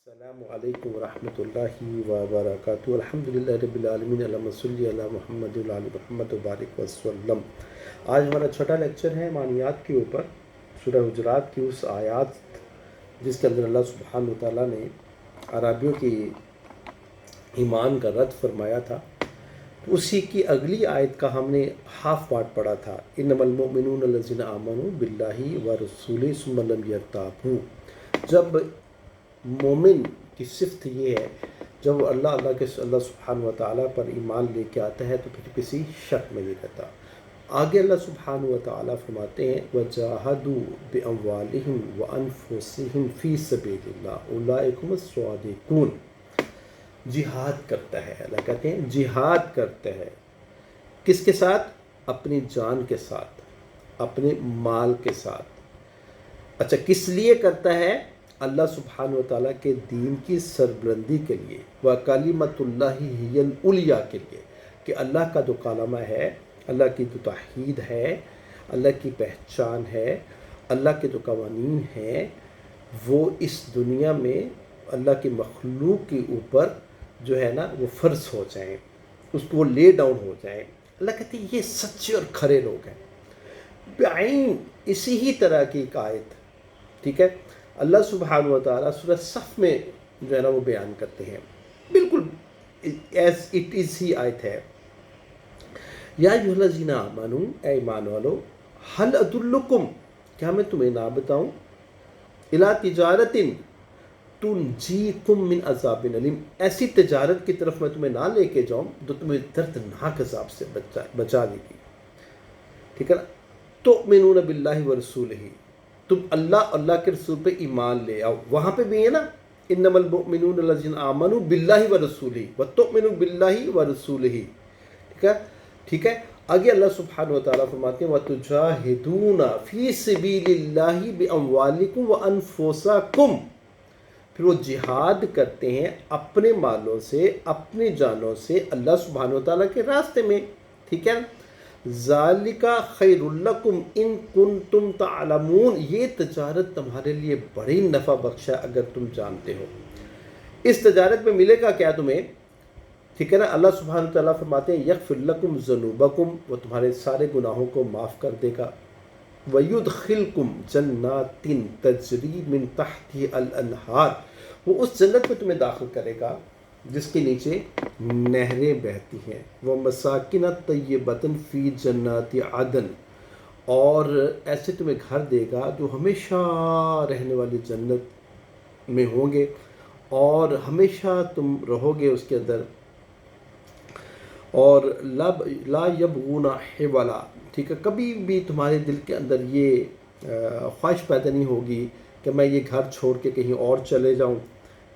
السلام علیکم ورحمۃ اللہ وبرکاتہ الحمدللہ رب العالمین اللہم صلی علی محمد وعلی محمد وبارک وسلم۔ آج ہمارا چھٹا لیکچر ہے معنیات کے اوپر، سورہ حجرات کی اس آیات جس کے اندر اللہ سبحانہ وتعالیٰ نے عربیوں کی ایمان کا رد فرمایا تھا۔ اسی کی اگلی آیت کا ہم نے ہاف پارٹ پڑھا تھا، انما المؤمنون الذین آمنوا باللہ ورسولہ ثم لم یرتابوا۔ جب مومن کی صفت یہ ہے جب وہ اللہ سبحانہ وتعالیٰ پر ایمان لے کے آتا ہے تو پھر کسی شک میں نہیں رہتا۔ آگے اللہ سبحانہ وتعالیٰ فرماتے ہیں وَجَاهَدُوا بِأَمْوَالِهِمْ وَأَنفُسِهِمْ فِي سَبِيلِ اللَّهِ أُولَٰئِكَ هُمُ الصَّادِقُونَ۔ جہاد کرتا ہے، اللہ کہتے ہیں جہاد کرتا ہے کس کے ساتھ؟ اپنی جان کے ساتھ، اپنے مال کے ساتھ۔ اچھا، کس لیے کرتا ہے؟ اللہ سبحانہ وتعالیٰ کے دین کی سربلندی کے لیے، وَكَلِمَةُ اللَّهِ هِيَ الْعُلْيَا کے لیے، کہ اللہ کا جو کلمہ ہے، اللہ کی جو توحید ہے، اللہ کی پہچان ہے، اللہ کے جو قوانین ہیں وہ اس دنیا میں اللہ کی مخلوق کے اوپر جو ہے نا وہ فرض ہو جائیں، اس کو وہ لے ڈاؤن ہو جائیں۔ اللہ کہتے ہیں یہ سچے اور کھرے لوگ ہیں۔ بعین اسی ہی طرح کی ایک آیت، ٹھیک ہے، اللہ سبحانہ وتعالیٰ سورہ صف میں جو ہے نا وہ بیان کرتے ہیں، بالکل ایز اٹ از ہی آیت ہے، یا ایھا الذین آمنوا، اے ایمان والو، ہل ادلکم، کیا میں تمہیں نہ بتاؤں، الی تجارت تنجیکم من عذاب علیم، ایسی تجارت کی طرف میں تمہیں نہ لے کے جاؤں جو تمہیں دردناک عذاب سے بچا دے گی، ٹھیک ہے نا۔ تؤمنون باللہ ورسولہ، تم اللہ کے رسول پہ ایمان لے آؤ، وہاں پہ بھی ہے نا انما المؤمنون الذین آمنوا باللہ ورسولہ وتؤمنوا باللہ ورسولہ، ٹھیک ہے۔ آگے اللہ سبحانہ وتعالیٰ فرماتے ہیں وَتُجَاهِدُونَ فِي سَبِيلِ اللَّهِ بِأَمْوَالِكُمْ وَأَنفُسَكُمْ، پھر وہ جہاد کرتے ہیں اپنے مالوں سے، اپنی جانوں سے اللہ سبحانہ وتعالیٰ کے راستے میں، ٹھیک ہے۔ ذَلِكَ خَيْرٌ لَكُمْ إِن كُنتُمْ تَعْلَمُونَ، یہ تجارت تمہارے لیے بڑی نفع بخش ہے اگر تم جانتے ہو۔ اس تجارت میں ملے گا کیا تمہیں، ٹھیک ہے نا۔ اللہ سبحانہ وتعالیٰ فرماتے ہیں یغفر لکم ذنوبکم، وہ تمہارے سارے گناہوں کو معاف کر دے گا، ویدخلکم جنات تجری من تحتها الانہار، وہ اس جنت میں تمہیں داخل کرے گا جس کے نیچے نہریں بہتی ہیں، ومساکن طیبۃ فی جنات عدن، اور ایسے تمہیں گھر دے گا جو ہمیشہ رہنے والی جنت میں ہوں گے اور ہمیشہ تم رہو گے اس کے اندر، اور لا یبغون حولا، ٹھیک ہے، کبھی بھی تمہارے دل کے اندر یہ خواہش پیدا نہیں ہوگی کہ میں یہ گھر چھوڑ کے کہیں اور چلے جاؤں،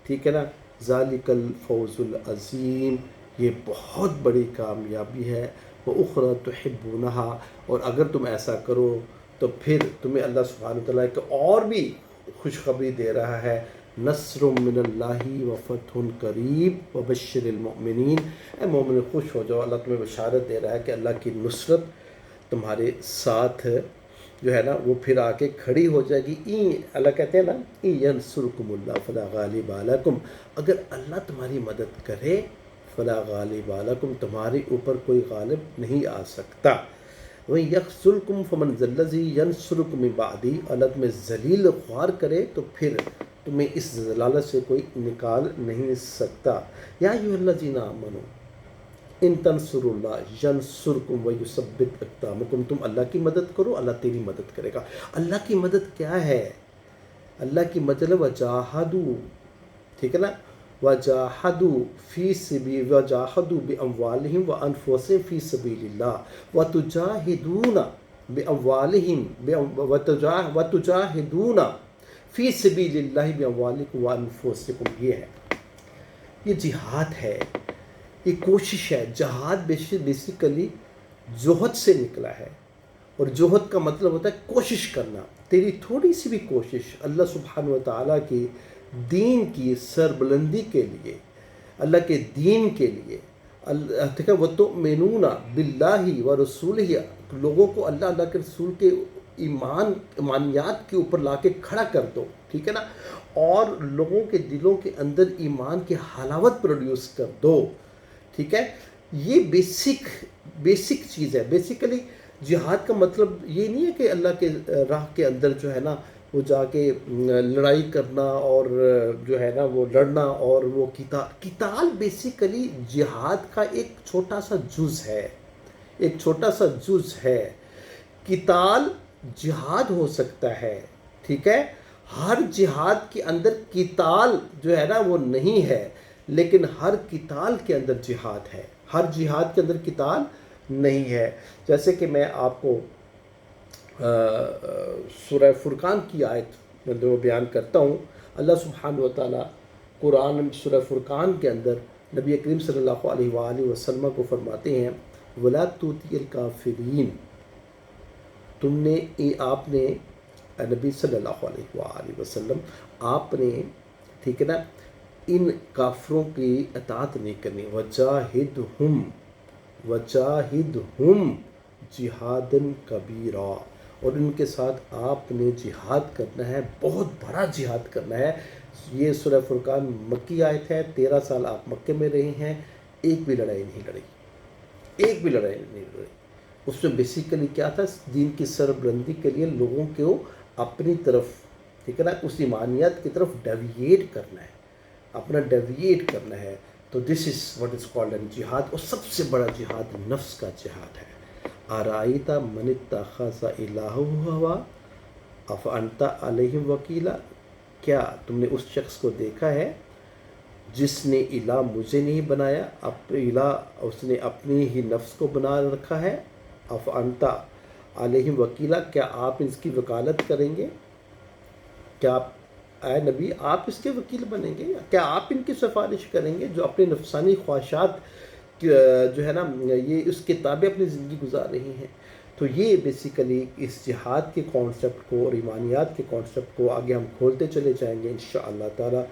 ٹھیک ہے نا۔ ذالک الفوز العظیم، یہ بہت بڑی کامیابی ہے، وَأُخْرَى تُحِبُّونَهَا، اور اگر تم ایسا کرو تو پھر تمہیں اللہ سبحانہ وتعالیٰ ایک اور بھی خوشخبری دے رہا ہے، نصر من اللہ وفتح قریب وبشر المؤمنین، اے مومن خوش ہو جاؤ، اللہ تمہیں بشارت دے رہا ہے کہ اللہ کی نصرت تمہارے ساتھ جو ہے نا وہ پھر آ کے کھڑی ہو جائے گی۔ اللہ کہتے ہیں نا ینصرکم اللہ فلا غالب علیکم، اگر اللہ تمہاری مدد کرے فلا غالب علیکم، تمہارے اوپر کوئی غالب نہیں آ سکتا، وَإِن يَخْذُلْكُمْ فَمَنْ ذَا الَّذِي يَنصُرُكُم مِّن بَعْدِهِ، اللہ تمہیں ذلیل خوار کرے تو پھر تمہیں اس ضلالت سے کوئی نکال نہیں سکتا۔ یا ایھا الذین آمنوا ان تنصروا اللہ ینصرکم ویثبت اقدامکم، تم اللہ کی مدد کرو اللہ تیری مدد کرے گا۔ اللہ کی مدد کیا ہے؟ اللہ کی مطلب وجاہدوا، ٹھیک ہے نا، وجاہدوا فی سبیل، وجاہدوا باموالہم وانفسہم فی سبیل اللہ، وتجاہدون باموالہم وتجاہدون فی سبیل اللہ باموالکم وانفسکم، یہ ہے، یہ جہاد ہے، یہ کوشش ہے۔ جہاد بیسیکلی جوہد سے نکلا ہے، اور جوہد کا مطلب ہوتا ہے کوشش کرنا، تیری تھوڑی سی بھی کوشش اللہ سبحانہ وتعالیٰ کی دین کی سربلندی کے لیے، اللہ کے دین کے لیے، ٹھیک ہے، وَتُؤْمِنُونَ بِاللَّهِ وَرَسُولِهِ، لوگوں کو اللہ کے رسول کے ایمانیات کے اوپر لا کے کھڑا کر دو، ٹھیک ہے نا، اور لوگوں کے دلوں کے اندر ایمان کی حلاوت پروڈیوس کر دو. ٹھیک ہے، یہ بیسک چیز ہے. بیسیکلی جہاد کا مطلب یہ نہیں ہے کہ اللہ کے راہ کے اندر جو ہے نا وہ جا کے لڑائی کرنا اور جو ہے نا وہ لڑنا، اور وہ قتال بیسیکلی جہاد کا ایک چھوٹا سا جز ہے. ایک چھوٹا سا جز ہے. قتال جہاد ہو سکتا ہے. ٹھیک ہے، ہر جہاد کے اندر قتال جو ہے نا وہ نہیں ہے، لیکن ہر قتال کے اندر جہاد ہے. ہر جہاد کے اندر قتال نہیں ہے. جیسے کہ میں آپ کو سورہ فرقان کی آیت میں جو بیان کرتا ہوں، اللہ سبحانہ و تعالیٰ قرآن سورہ فرقان کے اندر نبی کریم صلی اللہ علیہ وآلہ وسلم کو فرماتے ہیں وَلَا تُطِعِ الْكَافِرِينَ. آپ نے نبی صلی اللہ علیہ وآلہ وسلم آپ نے ٹھیک ہے نا ان کافروں کی اطاعت نہیں کرنی. وَجَاهِدْهُمْ جِهَادًا كَبِيرًا. اور ان کے ساتھ آپ نے جہاد کرنا ہے، بہت بڑا جہاد کرنا ہے. یہ سورہ فرقان مکی آیت ہے. 13 سال آپ مکے میں رہے ہیں، ایک بھی لڑائی نہیں لڑی. ایک بھی لڑائی نہیں لڑی. اس میں بیسیکلی کیا تھا؟ دین کی سربلندی کے لیے لوگوں کو اپنی طرف ٹھیک ہے نا اس ایمانیات کی طرف ڈیویٹ کرنا ہے، اپنا ڈیویٹ کرنا ہے. تو this is what is called an jihad. اور سب سے بڑا جہاد نفس کا جہاد ہے. ارائیت من اتخذ الہہ ہوا افانت علیہ وکیلا. کیا تم نے اس شخص کو دیکھا ہے جس نے الہ مجھے نہیں بنایا، الہ اس نے اپنی ہی نفس کو بنا رکھا ہے. افانت علیہ وکیلا، کیا آپ اس کی وکالت کریں گے؟ کیا اے نبی آپ اس کے وکیل بنیں گے؟ کیا آپ ان کی سفارش کریں گے جو اپنے نفسانی خواہشات جو ہے نا یہ اس کے تابع اپنی زندگی گزار رہی ہیں؟ تو یہ بیسیکلی اس جہاد کے کانسیپٹ کو اور ایمانیات کے کانسیپٹ کو آگے ہم کھولتے چلے جائیں گے انشاءاللہ تعالی.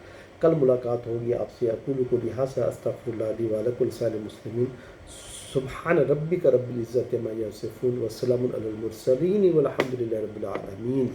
کل ملاقات ہوگی آپ سے. اقول قولی ھذا استغفر اللہ لی ولکم ولسائر المسلمین. سبحان ربک رب العزۃ عما یصفون وسلام علی المرسلین والحمد للہ رب العالمین.